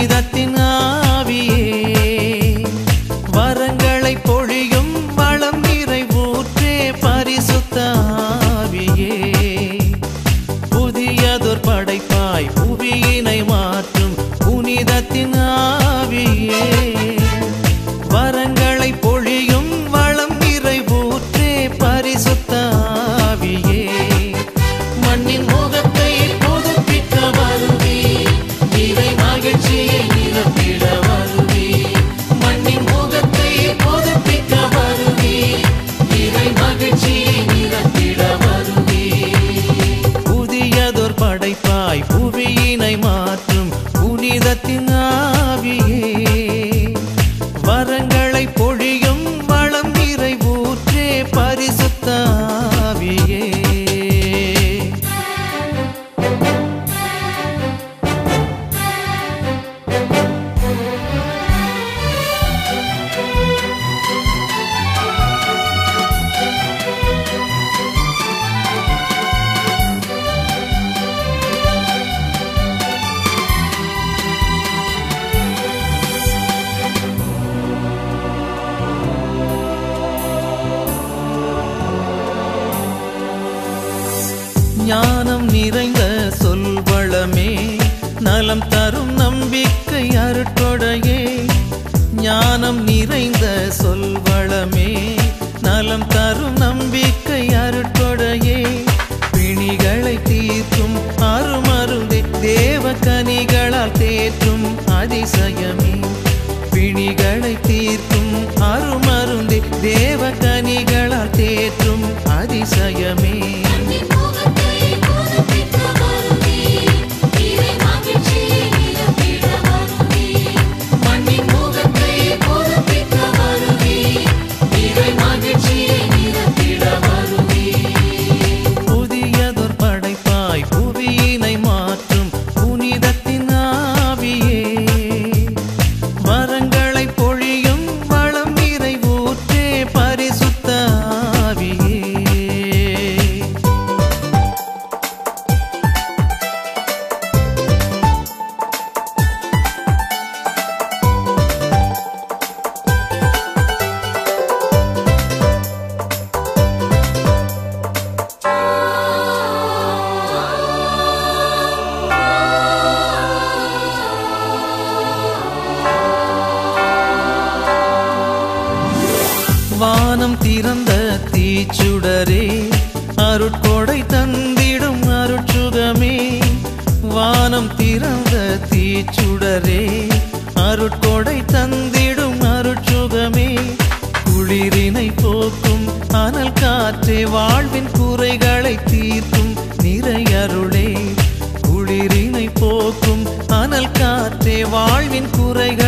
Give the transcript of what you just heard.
புனிதத்தின் ஆவியே வரங்களை பொழியும் வளம் நிறைவூற்றே பரிசுத்த ஆவியே புதியதொரு படைப்பாய் புவியினை மாற்றும் புனிதத்தின் ஆவியே வரங்களை பொழியும் வளம் நிறைவூற்றே பரிசுத்த ஆவியே மண்ணின் முகத்தை புதுப்பிக்க வருவி இறை மகிழ்ச்சியை நிரப்பிட வருவி மண்ணின் முகத்தை புதுப்பிக்க வருவி இறை மகிழ்ச்சியை நிரப்பிட வருவி புதியதொரு படைப்பாய் புவியினை மாற்றும் புனிதத்தின் ஆவியே வரங்களை பொழியும் வளம் நிறைவூற்றே பரிசுத்த ஆவியே ஞானம் நிறைந்த சொல்வளமே நலம் தரும் நம்பிக்கை அருட்கொடையே ஞானம் நிறைந்த சொல்வளமே நலம் தரும் நம்பிக்கை அருட்கொடையே பிணிகளை தீர்க்கும் அருமருந்தே தேவ கனிகளால் தேற்றும் அதிசயமே பிணிகளை தீர்க்கும் அருமருந்தே தேவ கனிகளால் தேற்றும் அதிசயமே புதியதொரு படைப்பாய் புவியினை மாற்றும் புனிதத்தின் ஆவியே வரங்களை பொழியும் வளம் நிறைவூற்றே பரிசுத்த ஆவியே வானம் திறந்த தீச்சுடரே அருட்கொடை தந்திடும் அருட்சுகமே வானம் திறந்த தீச்சுடரே அருட்கொடை தந்திடும் அருட்சுகமே குளிரினை போக்கும் அனல் காற்றே வாழ்வின் குறைகளை தீர்க்கும் நிறையருளே குளிரினை போக்கும் அனல் காற்றே வாழ்வின் குறைகள்